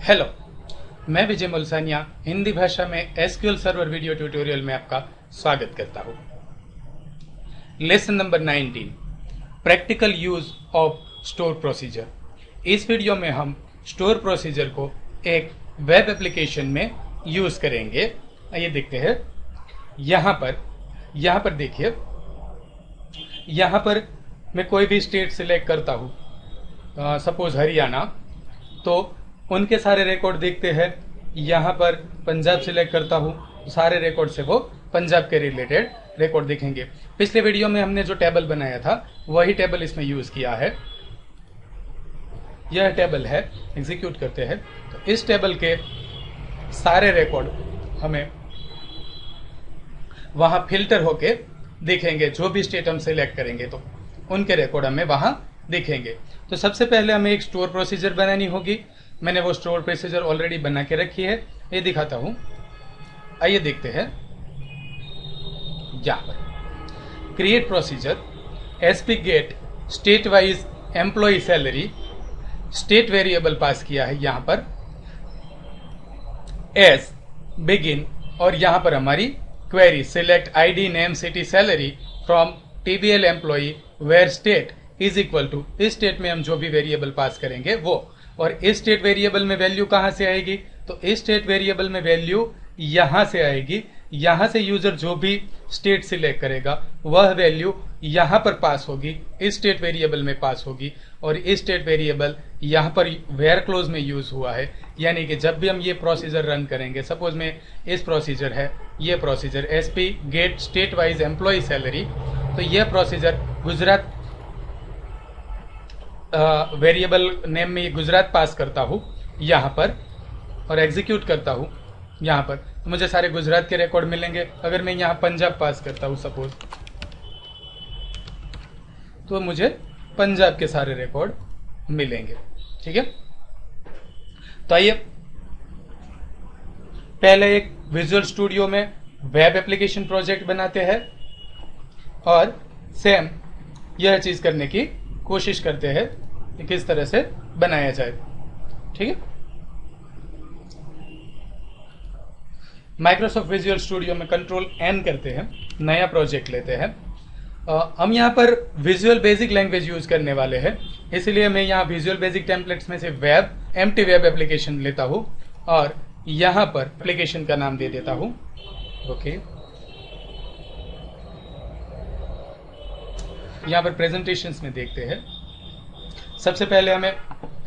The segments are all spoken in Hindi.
हेलो, मैं विजय मुल्सानिया हिंदी भाषा में एसक्यूएल सर्वर वीडियो ट्यूटोरियल में आपका स्वागत करता हूं। Lesson number 19, practical use of store procedure. इस वीडियो में हम स्टोर प्रोसीजर को एक वेब एप्लीकेशन में यूज करेंगे। आइए देखते हैं। यहाँ पर देखिए, यहाँ पर मैं कोई भी स्टेट सिलेक्ट करता हूँ, सपोज हरियाणा, तो उनके सारे रिकॉर्ड देखते हैं। यहाँ पर पंजाब सिलेक्ट करता हूँ, सारे रिकॉर्ड से वो पंजाब के रिलेटेड रिकॉर्ड दिखेंगे। पिछले वीडियो में हमने जो टेबल बनाया था वही टेबल इसमें यूज किया है। यह टेबल है, एग्जीक्यूट करते हैं तो इस टेबल के सारे रिकॉर्ड हमें वहां फिल्टर होके दिखेंगे। जो भी स्टेट हम सिलेक्ट करेंगे तो उनके रिकॉर्ड हमें वहां दिखेंगे। तो सबसे पहले हमें एक स्टोर प्रोसीजर बनानी होगी। मैंने वो स्टोर प्रोसीजर ऑलरेडी बना के रखी है, ये दिखाता हूं। आइए देखते हैं। यहां पर create procedure, SP get state wise employ salary, state variable pass किया है यहां पर एस बिगिन, और यहां पर हमारी query select ID name city salary from TBL employ where state is equal to, इस स्टेट में हम जो भी वेरिएबल पास करेंगे वो, और इस स्टेट वेरिएबल में वैल्यू कहां से आएगी, तो इस स्टेट वेरिएबल में वैल्यू यहां से आएगी। यहां से यूजर जो भी स्टेट सिलेक्ट करेगा वह वैल्यू यहां पर पास होगी, इस स्टेट वेरिएबल में पास होगी, और इस स्टेट वेरिएबल यहां पर वेयर क्लोज में यूज हुआ है। यानी कि जब भी हम ये प्रोसीजर रन करेंगे, सपोज में इस प्रोसीजर है, ये procedure SP get state wise employ salary, तो यह प्रोसीजर गुजरात वेरिएबल नेम में गुजरात पास करता हूं यहां पर और एग्जीक्यूट करता हूं यहां पर, तो मुझे सारे गुजरात के रिकॉर्ड मिलेंगे। अगर मैं यहां पंजाब पास करता हूं सपोज, तो मुझे पंजाब के सारे रिकॉर्ड मिलेंगे। ठीक है, तो आइए पहले एक विजुअल स्टूडियो में वेब एप्लीकेशन प्रोजेक्ट बनाते हैं और सेम यह चीज करने की कोशिश करते हैं कि किस तरह से बनाया जाए। ठीक है, माइक्रोसॉफ्ट विजुअल स्टूडियो में कंट्रोल एन करते हैं, नया प्रोजेक्ट लेते हैं। हम यहाँ पर विजुअल बेसिक लैंग्वेज यूज करने वाले हैं, इसलिए मैं यहाँ विजुअल बेसिक टेम्पलेट्स में से वेब एम्प्टी वेब एप्लीकेशन लेता हूँ और यहाँ पर एप्लीकेशन का नाम दे देता हूँ। ओके, यहाँ पर प्रेजेंटेशंस में देखते हैं। सबसे पहले हमें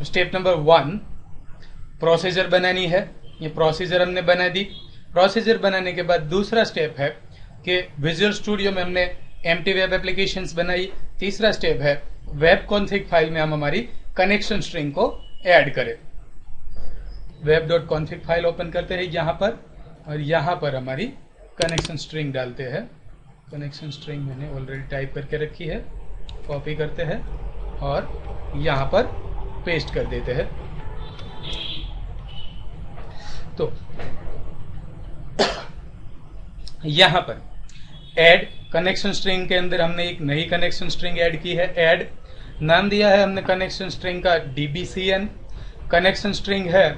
स्टेप नंबर 1 प्रोसीजर बनानी है। ये प्रोसीजर हमने बना दी। प्रोसीजर बनाने के बाद दूसरा स्टेप है कि विजुअल स्टूडियो में हमने एम्प्टी वेब एप्लीकेशंस बनाई। तीसरा स्टेप है वेब कॉन्फिग फाइल में हम हमारी कनेक्शन स्ट्रिंग को ऐड करें। web.config फाइल ओपन करते हैं यहाँ पर, और यहाँ पर हमारी कनेक्शन स्ट्रिंग डालते हैं। कनेक्शन स्ट्रिंग मैंने ऑलरेडी टाइप करके रखी है, कॉपी करते हैं और यहाँ पर पेस्ट कर देते हैं। तो यहाँ पर ऐड कनेक्शन स्ट्रिंग के अंदर हमने एक नई कनेक्शन स्ट्रिंग ऐड की है। ऐड नाम दिया है हमने कनेक्शन स्ट्रिंग का dbcn कनेक्शन स्ट्रिंग है,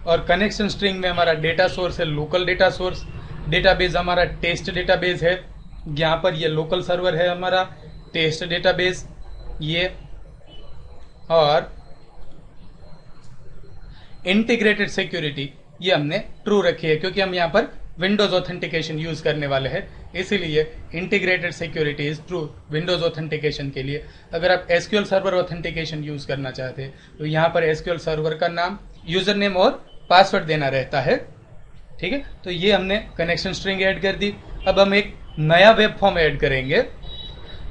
और कनेक्शन स्ट्रिंग में हमारा डेटा सोर्स है लोकल डेटा सोर्स। डेटाबेस हमारा टेस्ट डेटाबेस है। यहाँ पर ये लोकल सर्वर है हमारा टेस्ट डेटाबेस ये, और इंटीग्रेटेड सिक्योरिटी ये हमने ट्रू रखी है क्योंकि हम यहाँ पर विंडोज ऑथेंटिकेशन यूज करने वाले हैं, इसीलिए integrated security is true Windows authentication के लिए। अगर आप एसक्यूएल सर्वर ऑथेंटिकेशन यूज करना चाहते हैं तो यहाँ पर एसक्यूएल सर्वर का नाम, यूजर नेम और पासवर्ड देना रहता है। ठीक है, तो ये हमने कनेक्शन स्ट्रिंग ऐड कर दी। अब हम एक नया वेब फॉर्म ऐड करेंगे,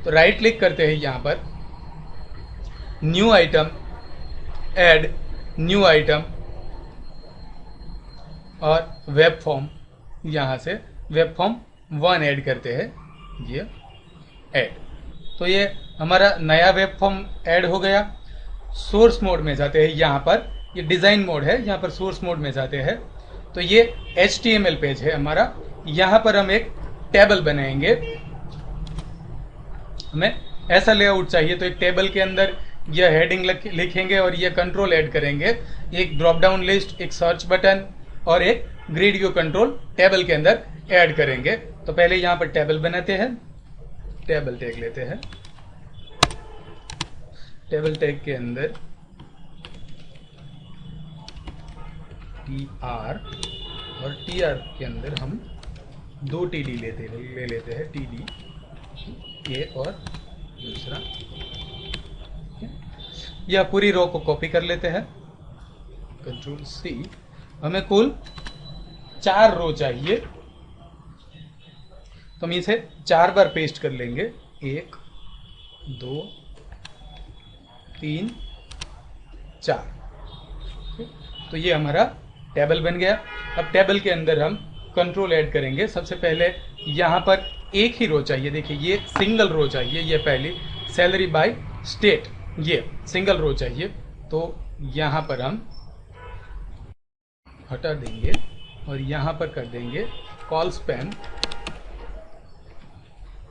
तो राइट क्लिक करते हैं यहाँ पर, new item, add new item और वेब फॉर्म, यहाँ से वेब फॉर्म 1 ऐड करते हैं, ये ऐड। तो ये हमारा नया वेब फॉर्म ऐड हो गया। सोर्स मोड में जाते हैं, यहाँ पर ये डिजाइन मोड है, यहाँ पर सोर्स मोड में जाते हैं, तो ये HTML पेज है हमारा। यहाँ पर हम एक टेबल बनाएंगे। हमें ऐसा लेआउट चाहिए, तो एक टेबल के अंदर यह हेडिंग लिखेंगे और ये कंट्रोल ऐड करेंगे, एक ड्रॉप डाउन लिस्ट, एक सर्च बटन और एक ग्रिड व्यू कंट्रोल टेबल के अंदर ऐड करेंगे। तो पहले यहाँ पर टेबल बनाते हैं, टेबल टैग लेते हैं, टेबल टैग के अंदर TR और TR के अंदर हम 2 TD ले लेते हैं, TD ये और दूसरा। यह पूरी रो को कॉपी कर लेते हैं, कंट्रोल C। हमें कुल 4 रो चाहिए, तो हम इसे 4 बार पेस्ट कर लेंगे, 1 2 3 4। तो ये हमारा टेबल बन गया। अब टेबल के अंदर हम कंट्रोल ऐड करेंगे। सबसे पहले यहाँ पर एक ही रो चाहिए, देखिए ये सिंगल रो चाहिए, ये पहली सैलरी बाय स्टेट, ये सिंगल रो चाहिए। तो यहाँ पर हम हटा देंगे और यहाँ पर कर देंगे colspan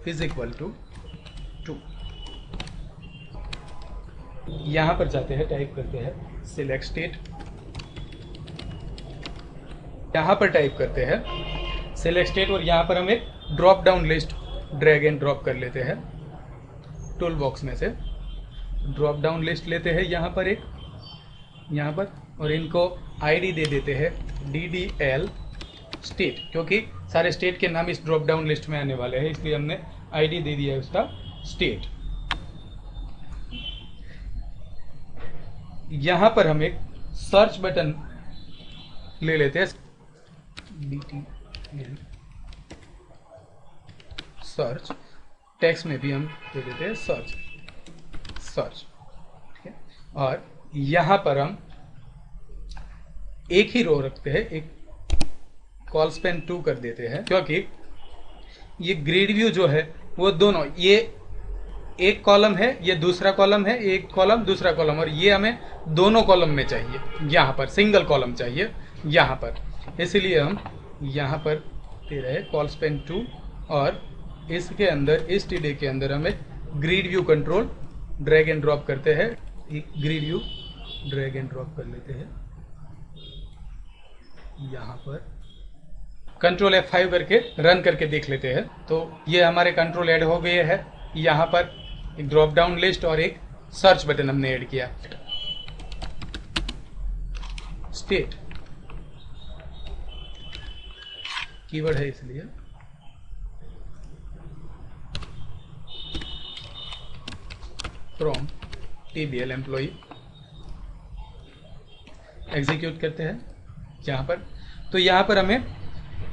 is equal to 2। यहाँ पर जाते हैं, टाइप करते हैं सिलेक्ट स्टेट, यहाँ पर टाइप करते हैं सिलेक्ट स्टेट और यहाँ पर हम एक drop down list drag and drop कर लेते हैं। टूल बॉक्स में से ड्रॉप डाउन लिस्ट लेते हैं यहाँ पर एक, यहाँ पर, और इनको आईडी दे देते हैं DDL स्टेट, क्योंकि सारे स्टेट के नाम इस ड्रॉप डाउन लिस्ट में आने वाले हैं, इसलिए हमने आईडी दे दिया है उसका स्टेट। यहाँ पर हम एक सर्च बटन ले लेते हैं, DTL सर्च, टेक्स्ट में भी हम दे देते हैं सर्च, ठीक है। और यहाँ पर हम एक ही रो रखते हैं, एक कॉल स्पैन 2 कर देते हैं, क्योंकि ये ग्रिड व्यू जो है वो दोनों, ये एक कॉलम है, ये दूसरा कॉलम है, एक कॉलम दूसरा कॉलम, और ये हमें दोनों कॉलम में चाहिए, यहाँ पर सिंगल कॉलम चाहिए यहाँ पर, इसलिए हम यहाँ पर दे रहे हैं कॉल स्पैन 2 और इसके अंदर, इस TD के अंदर हम एक grid view control drag and drop करते हैं, एक grid view drag and drop कर लेते हैं यहाँ पर। कंट्रोल F5 करके रन करके देख लेते हैं। तो ये हमारे कंट्रोल ऐड हो गए हैं, यहाँ पर एक ड्रॉप डाउन लिस्ट और एक सर्च बटन हमने ऐड किया। स्टेट कीवर्ड है इसलिए फ्रॉम TBL एम्प्लॉय, एग्जीक्यूट करते हैं यहाँ पर। तो यहाँ पर हमें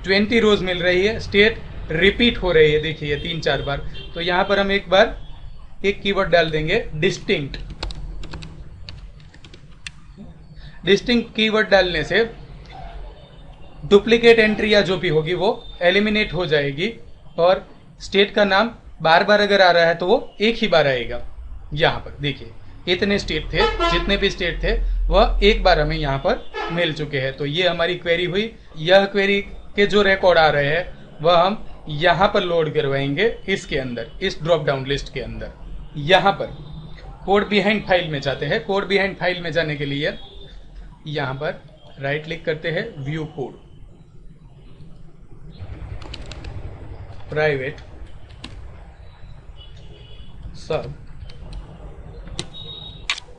20 रोज मिल रही है, स्टेट रिपीट हो रही है, देखिए 3-4 बार। तो यहाँ पर हम एक बार एक कीवर्ड डाल देंगे डिस्टिंक्ट। डिस्टिंक्ट कीवर्ड डालने से डुप्लीकेट एंट्री या जो भी होगी वो एलिमिनेट हो जाएगी, और स्टेट का नाम बार बार अगर आ रहा है तो वो एक ही बार आएगा। यहाँ पर देखिए इतने स्टेट थे, जितने भी स्टेट थे वह एक बार हमें यहाँ पर मिल चुके हैं। तो ये हमारी क्वेरी हुई। यह क्वेरी के जो रिकॉर्ड आ रहे हैं वह हम यहाँ पर लोड करवाएंगे, इसके अंदर, इस ड्रॉप डाउन लिस्ट के अंदर। यहाँ पर कोड बिहाइंड फाइल में जाते हैं। कोड बिहाइंड फाइल में जाने के लिए यहाँ पर राइट क्लिक करते हैं, व्यू कोड, प्राइवेट सब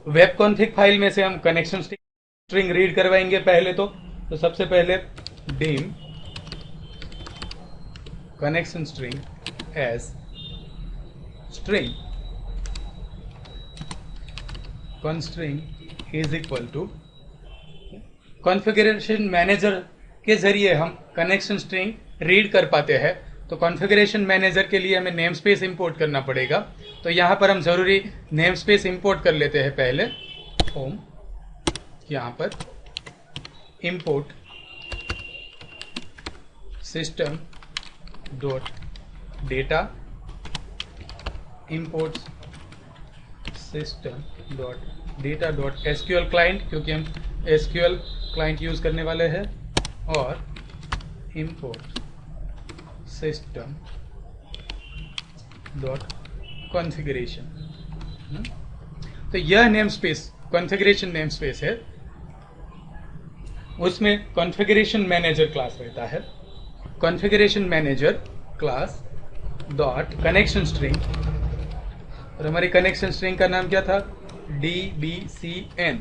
वेब कॉन्फ़िग फाइल में से हम कनेक्शन स्ट्रिंग रीड करवाएंगे पहले। तो सबसे पहले dim connection string as string constring is equal to configuration manager के जरिए हम कनेक्शन स्ट्रिंग रीड कर पाते हैं। तो कॉन्फ़िगरेशन मैनेजर के लिए हमें नेम स्पेस इंपोर्ट करना पड़ेगा। तो यहाँ पर हम जरूरी नेम स्पेस इंपोर्ट कर लेते हैं पहले। होम, यहाँ पर import system dot data, import system dot data dot SQL client, क्योंकि हम एसक्यूएल क्लाइंट यूज करने वाले हैं, और इंपोर्ट सिस्टम डॉट कॉन्फ़िगरेशन। तो यह name space configuration name space है, उसमें कॉन्फ़िगरेशन मैनेजर क्लास रहता है। Configuration manager class dot connection string, और हमारी कनेक्शन स्ट्रिंग का नाम क्या था, dbcn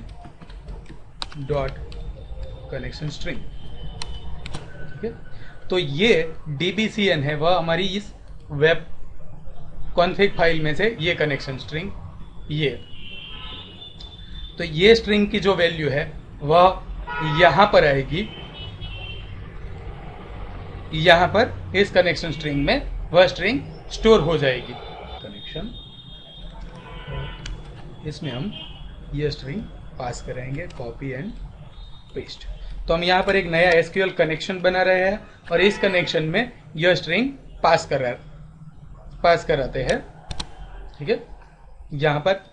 डॉट कनेक्शन स्ट्रिंग। ठीक है, तो ये dbcn है, वह हमारी इस वेब कॉन्फ़िग फाइल में से ये कनेक्शन स्ट्रिंग, ये तो ये स्ट्रिंग की जो वैल्यू है वह यहां पर आएगी, यहां पर इस कनेक्शन स्ट्रिंग में वह स्ट्रिंग स्टोर हो जाएगी। कनेक्शन, इसमें हम ये स्ट्रिंग पास करेंगे, कॉपी एंड पेस्ट। तो हम यहाँ पर एक नया एसक्यूएल कनेक्शन बना रहे हैं और इस कनेक्शन में यह स्ट्रिंग पास कराते हैं। ठीक है, यहाँ पर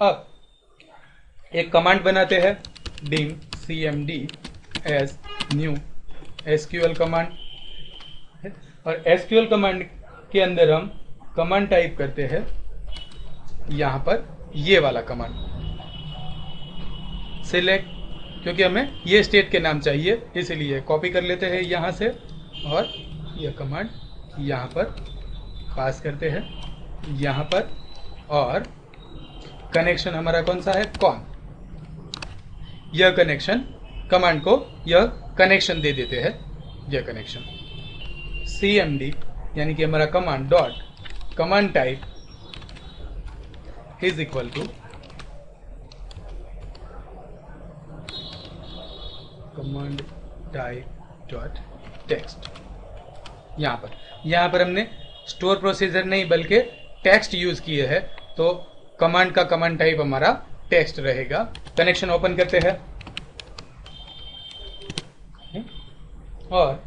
अब एक कमांड बनाते हैं, dim cmd as new SQL command, और SQL कमांड के अंदर हम कमांड टाइप करते हैं यहाँ पर ये वाला कमांड सिलेक्ट, क्योंकि हमें ये स्टेट के नाम चाहिए इसीलिए कॉपी कर लेते हैं यहाँ से, और यह कमांड यहाँ पर पास करते हैं यहाँ पर, और कनेक्शन हमारा कौन सा है, कौन, यह कनेक्शन कमांड को यह कनेक्शन दे देते हैं, यह कनेक्शन cmd यानी कि हमारा command dot command type is equal to command type dot text. यहाँ पर हमने स्टोर प्रोसीजर नहीं बल्कि टेक्स्ट यूज किए हैं, तो कमांड का कमांड टाइप हमारा टेक्स्ट रहेगा। कनेक्शन ओपन करते हैं और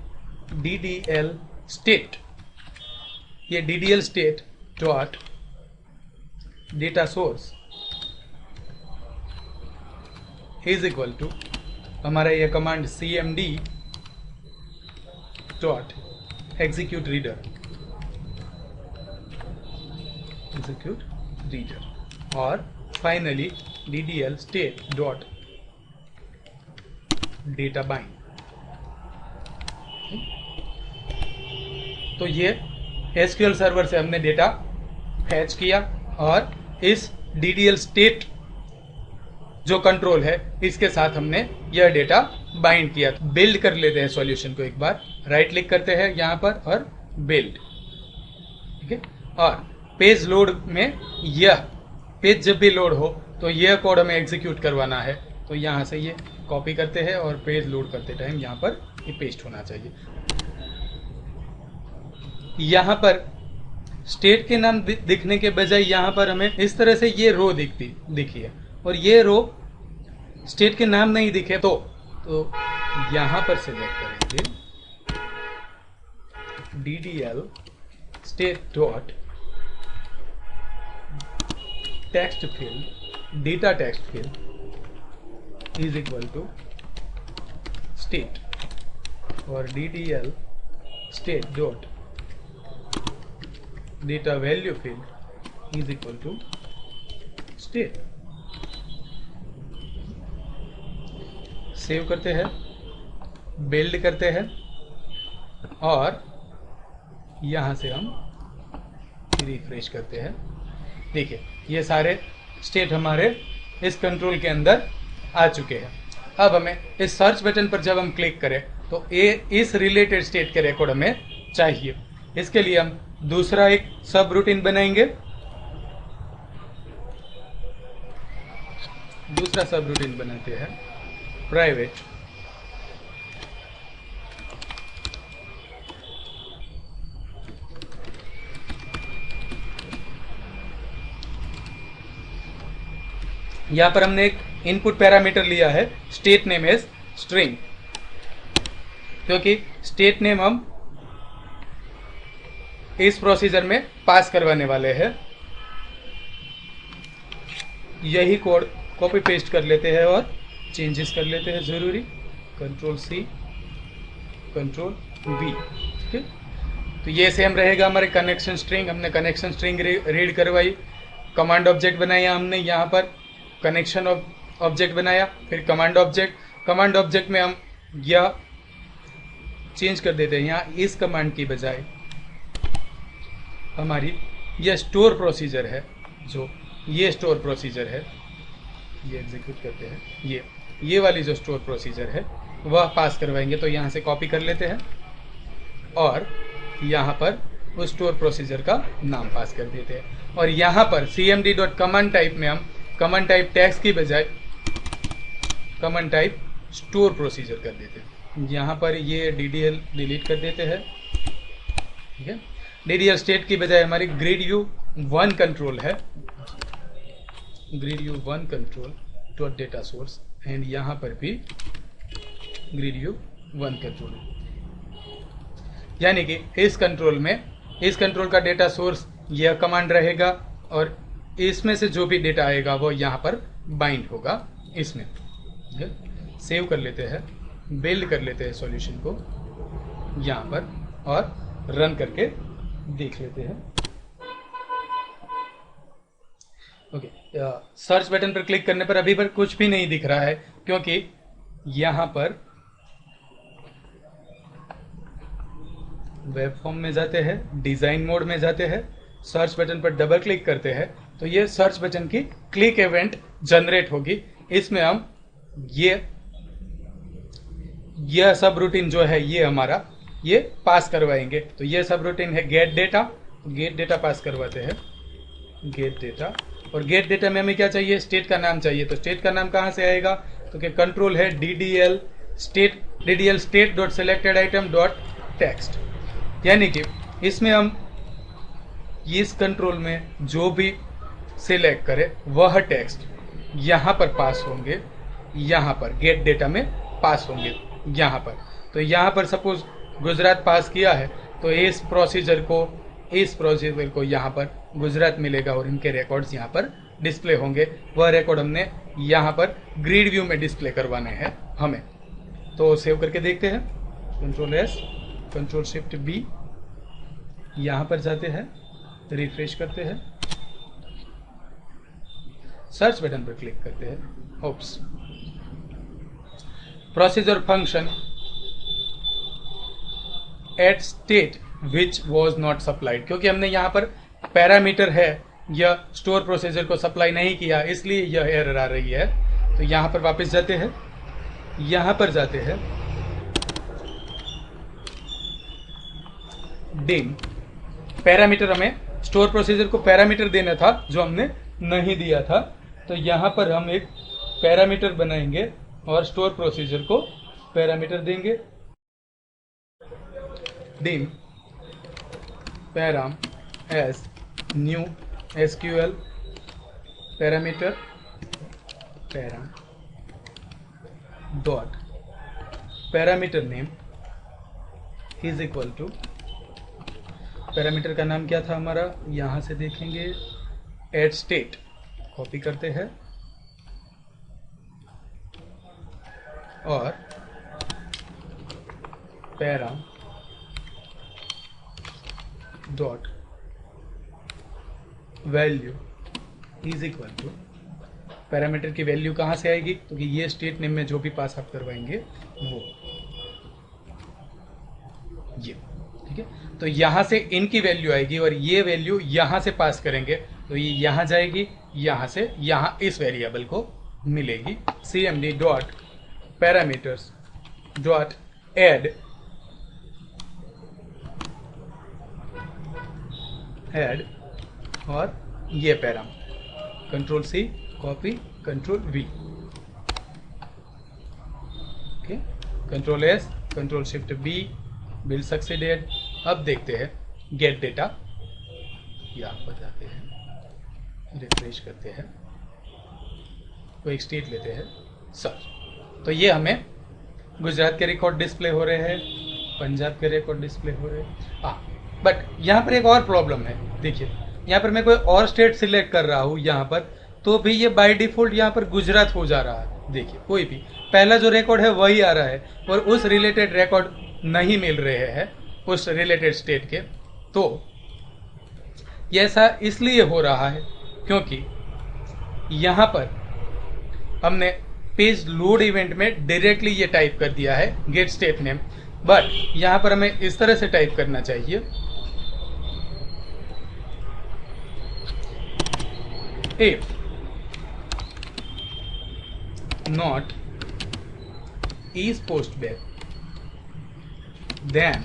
ddl स्टेट, ये ddl state dot data source is equal to हमारा ये command cmd dot execute reader और finally ddl state dot data bind. तो ये SQL सर्वर से हमने डेटा फैच किया और इस ddl स्टेट जो कंट्रोल है इसके साथ हमने यह डेटा बाइंड किया। बिल्ड कर लेते हैं सॉल्यूशन को, एक बार राइट क्लिक करते हैं यहाँ पर और बिल्ड। ठीक है, और पेज लोड में यह पेज जब भी लोड हो तो यह कोड हमें एग्जीक्यूट करवाना है, तो यहाँ से ये कॉपी करते हैं और पेज लोड करते टाइम यहाँ पर ये पेस्ट होना चाहिए। यहाँ पर स्टेट के नाम दिखने के बजाय यहाँ पर हमें इस तरह से ये रो दिखी है, और ये रो स्टेट के नाम नहीं दिखे तो यहाँ पर सिलेक्ट करेंगे ddl state dot text field data text field is equal to state, और ddl state dot data value field is equal to state. Save करते हैं, बिल्ड करते हैं और यहां से हम रिफ्रेश करते हैं। देखिए ये सारे स्टेट हमारे इस कंट्रोल के अंदर आ चुके हैं। अब हमें इस सर्च बटन पर जब हम क्लिक करें तो ये इस रिलेटेड स्टेट के रिकॉर्ड हमें चाहिए। इसके लिए हम दूसरा एक सब रूटीन बनाएंगे। दूसरा सब रूटीन बनाते हैं प्राइवेट यहां पर हमने एक इनपुट पैरामीटर लिया है स्टेट नेम एज स्ट्रिंग, क्योंकि स्टेट नेम हम इस प्रोसीजर में पास करवाने वाले हैं। यही कोड कॉपी पेस्ट कर लेते हैं और चेंजेस कर लेते हैं जरूरी, कंट्रोल C कंट्रोल V। ठीक है, तो ये सेम रहेगा हमारे कनेक्शन स्ट्रिंग। हमने कनेक्शन स्ट्रिंग रीड करवाई, कमांड ऑब्जेक्ट बनाया हमने यहाँ पर, कनेक्शन ऑब्जेक्ट बनाया, फिर कमांड ऑब्जेक्ट में हम यह चेंज कर देते हैं, यहाँ इस कमांड की बजाय हमारी यह स्टोर प्रोसीजर है, जो ये स्टोर प्रोसीजर है, ये एग्जीक्यूट करते हैं, ये वाली जो स्टोर प्रोसीजर है वह पास करवाएंगे। तो यहाँ से कॉपी कर लेते हैं और यहाँ पर उस स्टोर प्रोसीजर का नाम पास कर देते हैं। और यहाँ पर cmd.command टाइप में हम कमांड टाइप टैग्स की बजाय कमांड टाइप स्टोर प्रोसीजर कर देते हैं। यहाँ पर ये DDL डिलीट कर देते हैं, ठीक है। DDL स्टेट की बजाय हमारी gridu1 कंट्रोल है, gridu1 control dot data source, and यहाँ पर भी gridu1 कंट्रोल, यानी कि इस कंट्रोल का डेटा सोर्स यह कमांड रहेगा और इसमें से जो भी डेटा आएगा वो यहाँ पर बाइंड होगा इसमें। सेव कर लेते हैं, बिल्ड कर लेते हैं सॉल्यूशन को यहाँ पर और रन करके देख लेते हैं। ओके, सर्च बटन पर क्लिक करने पर अभी पर कुछ भी नहीं दिख रहा है, क्योंकि यहाँ पर वेब फॉर्म में जाते हैं, डिजाइन मोड में जाते हैं, सर्च बटन पर डबल क्लिक करते हैं तो ये सर्च बटन की क्लिक इवेंट जनरेट होगी। इसमें हम यह सब रूटीन जो है ये हमारा ये पास करवाएंगे। तो ये सब रूटीन है गेट डेटा पास करवाते हैं, गेट डेटा। और गेट डेटा में हमें क्या चाहिए, स्टेट का नाम चाहिए। तो स्टेट का नाम कहाँ से आएगा, तो क्या कंट्रोल है DDL state dot selected item dot text, यानी कि इसमें हम इस कंट्रोल में जो भी सिलेक्ट करें वह टेक्स्ट यहाँ पर पास होंगे, यहाँ पर गेट डेटा में पास होंगे यहाँ पर। तो यहाँ पर सपोज गुजरात पास किया है तो इस प्रोसीजर को यहाँ पर गुजरात मिलेगा और इनके रिकॉर्ड्स यहाँ पर डिस्प्ले होंगे। वह रिकॉर्ड हमने यहाँ पर ग्रिड व्यू में डिस्प्ले करवाने हैं हमें। तो सेव करके देखते हैं, Ctrl+S Ctrl+Shift+B, यहाँ पर जाते हैं, रिफ्रेश करते हैं, सर्च बटन पर क्लिक करते हैं, oops procedure function at state which was not supplied, क्योंकि हमने यहाँ पर पैरामीटर है यह स्टोर प्रोसीजर को सप्लाई नहीं किया, इसलिए यह एरर आ रही है। तो यहाँ पर वापस जाते हैं, यहाँ पर जाते हैं, डिम पैरामीटर, हमें स्टोर प्रोसीजर को पैरामीटर देना था जो हमने नहीं दिया था। तो यहाँ पर हम एक पैरामीटर बनाएंगे और स्टोर प्रोसीजर को पैरामीटर देंगे, dim param as new SQL parameter param dot parameter name is equal to, parameter का नाम क्या था हमारा, यहाँ से देखेंगे, एट स्टेट, कॉपी करते हैं और param dot value is equal to, parameter की वैल्यू कहाँ से आएगी, क्योंकि ये स्टेट नेम में जो भी पास आप करवाएंगे वो ये, ठीक है। तो यहाँ से इनकी वैल्यू आएगी और ये वैल्यू यहाँ से पास करेंगे तो ये यहाँ जाएगी, यहाँ से यहाँ इस वेरिएबल को मिलेगी। cmd dot parameters dot add और ये param, Ctrl+C copy, Ctrl+V, okay, Ctrl+S Ctrl+Shift+B, build succeeded. अब देखते हैं गेट डेटा, यहाँ पर जाते हैं, रिफ्रेश करते हैं, कोई एक स्टेट लेते हैं, सर्च। तो ये हमें गुजरात के रिकॉर्ड डिस्प्ले हो रहे हैं, पंजाब के रिकॉर्ड डिस्प्ले हो रहे हैं। बट यहाँ पर एक और प्रॉब्लम है, देखिए यहाँ पर मैं कोई और स्टेट सिलेक्ट कर रहा हूँ यहाँ पर, तो भी ये बाय डिफॉल्ट यहाँ पर गुजरात हो जा रहा है। देखिए कोई भी पहला जो रिकॉर्ड है वही आ रहा है और उस रिलेटेड रिकॉर्ड नहीं मिल रहे हैं उस रिलेटेड स्टेट के। तो ये ऐसा इसलिए हो रहा है क्योंकि यहाँ पर हमने पेज लोड इवेंट में डायरेक्टली ये टाइप कर दिया है गेट स्टेट नेम, बट यहां पर हमें इस तरह से टाइप करना चाहिए, if not is post back then,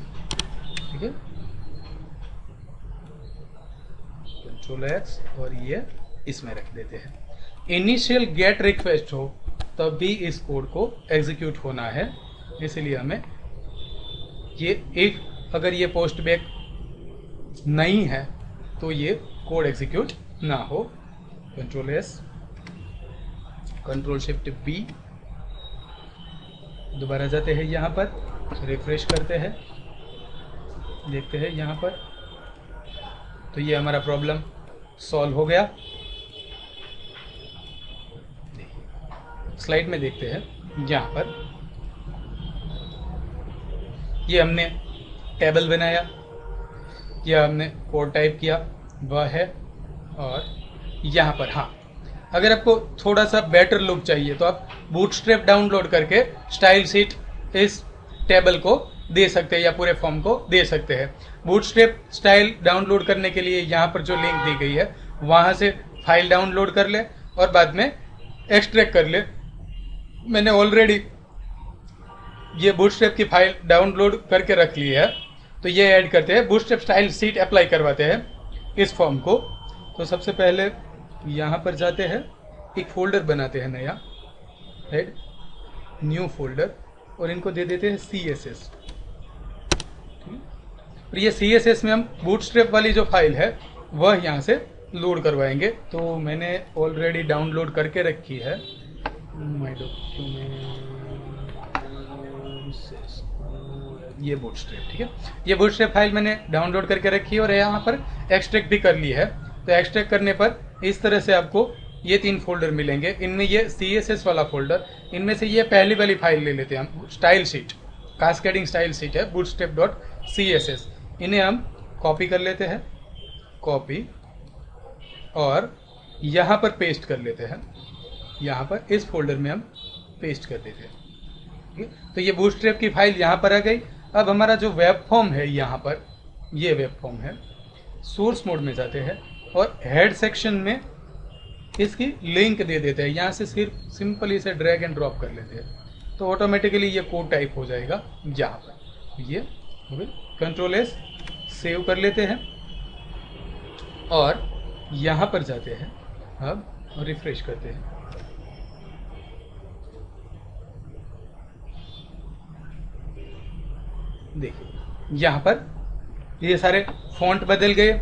ठीक है, कंट्रोल एक्स और ये इसमें रख देते हैं। इनिशियल गेट रिक्वेस्ट हो तब भी इस कोड को एग्जीक्यूट होना है, इसलिए हमें ये इफ अगर ये पोस्ट बैक नहीं है तो ये कोड एग्जीक्यूट ना हो। Control S, control shift B, दोबारा जाते हैं यहाँ पर, रिफ्रेश करते हैं, देखते हैं यहाँ पर, तो ये हमारा प्रॉब्लम सॉल्व हो गया। स्लाइड में देखते हैं, यहाँ पर ये हमने टेबल बनाया, या हमने कोड टाइप किया वह है, और यहाँ पर हाँ, अगर आपको थोड़ा सा बेटर लुक चाहिए तो आप बूटस्ट्रैप डाउनलोड करके स्टाइल शीट इस टेबल को दे सकते हैं या पूरे फॉर्म को दे सकते हैं। बूटस्ट्रैप स्टाइल डाउनलोड करने के लिए यहाँ पर जो लिंक दी गई है वहां से फाइल डाउनलोड कर ले और बाद में एक्सट्रैक्ट कर ले। मैंने ऑलरेडी ये बूटस्ट्रैप की फाइल डाउनलोड करके रख ली है, तो ये ऐड करते हैं, बूटस्ट्रैप स्टाइल शीट अप्लाई करवाते हैं इस फॉर्म को। तो सबसे पहले यहाँ पर जाते हैं, एक फोल्डर बनाते हैं नया, हेड न्यू फोल्डर, और इनको दे देते हैं CSS। और ये CSS में हम बूटस्ट्रैप वाली जो फाइल है वह यहाँ से लोड करवाएंगे। तो मैंने ऑलरेडी डाउनलोड करके रखी है माय डॉक्यूमेंट, ये बूटस्ट्रैप, ठीक है, ये बूटस्ट्रैप फाइल मैंने डाउनलोड करके रखी है और यहाँ पर एक्सट्रैक्ट भी कर ली है। तो एक्सट्रैक्ट करने पर इस तरह से आपको ये 3 फोल्डर मिलेंगे। इनमें ये CSS वाला फोल्डर, इनमें से ये पहली वाली फाइल ले लेते हैं हम, style sheet, cascading style sheet है bootstrap.css। इन्हें हम कॉपी कर लेते हैं, कॉपी, और यहाँ पर पेस्ट कर लेते हैं, यहाँ पर इस फोल्डर में हम पेस्ट कर देते हैं, ठीक है। तो ये बूटस्ट्रैप की फाइल यहाँ पर आ गई। अब हमारा जो वेब फॉर्म है, यहाँ पर ये वेब फॉर्म है, सोर्स मोड में जाते हैं और हेड सेक्शन में इसकी लिंक दे देते हैं। यहाँ से सिर्फ सिंपली इसे ड्रैग एंड ड्रॉप कर लेते हैं तो ऑटोमेटिकली ये कोड टाइप हो जाएगा यहाँ पर। ये कंट्रोल एस सेव कर लेते हैं और यहाँ पर जाते हैं अब और रिफ्रेश करते हैं। देखिए यहाँ पर ये सारे फॉन्ट बदल गए,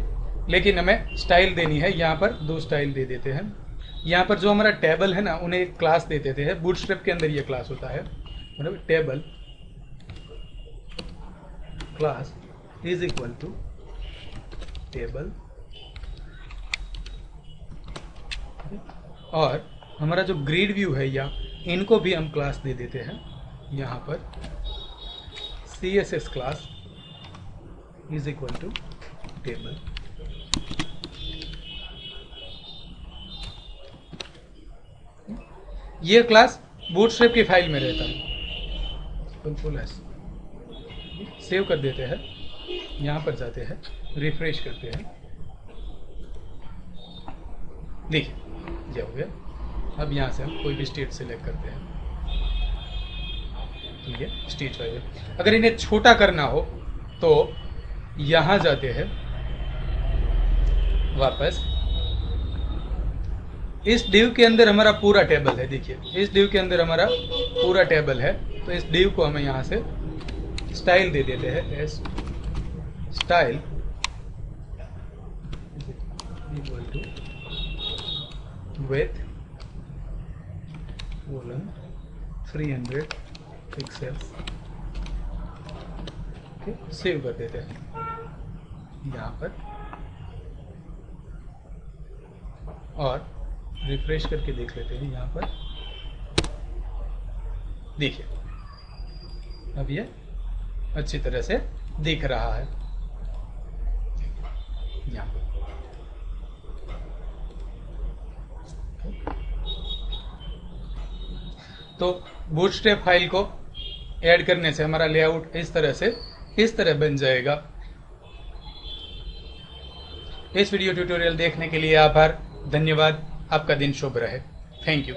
लेकिन हमें स्टाइल देनी है, यहाँ पर 2 स्टाइल दे देते हैं। यहाँ पर जो हमारा टेबल है ना, उन्हें एक क्लास दे देते हैं। बूटस्ट्रैप के अंदर ये क्लास होता है, मतलब table class is equal to table, और हमारा जो ग्रिड व्यू है या इनको भी हम क्लास दे देते हैं। यहाँ पर CSS class is equal to table, ये क्लास बूटस्ट्रैप की फाइल में रहता है। कंट्रोल एस सेव कर देते हैं, यहाँ पर जाते हैं, रिफ्रेश करते हैं, देखिए ये हो गया। अब यहाँ से हम कोई भी स्टेट सिलेक्ट करते हैं, ठीक है, स्टेट वाइज। अगर इन्हें छोटा करना हो तो यहाँ जाते हैं वापस, इस डिव के अंदर हमारा पूरा टेबल है, देखिए इस डिव के अंदर हमारा पूरा टेबल है। तो इस डिव को हमें यहाँ से स्टाइल दे देते हैं, S style equal to width 300 pixels, save कर देते हैं यहाँ पर और रिफ्रेश करके देख लेते हैं। यहाँ पर देखिए अब ये अच्छी तरह से दिख रहा है। यहाँ पर तो बूटस्ट्रैप फाइल को ऐड करने से हमारा लेआउट इस तरह बन जाएगा। इस वीडियो ट्यूटोरियल देखने के लिए आभार, धन्यवाद। आपका दिन शुभ रहे। Thank you.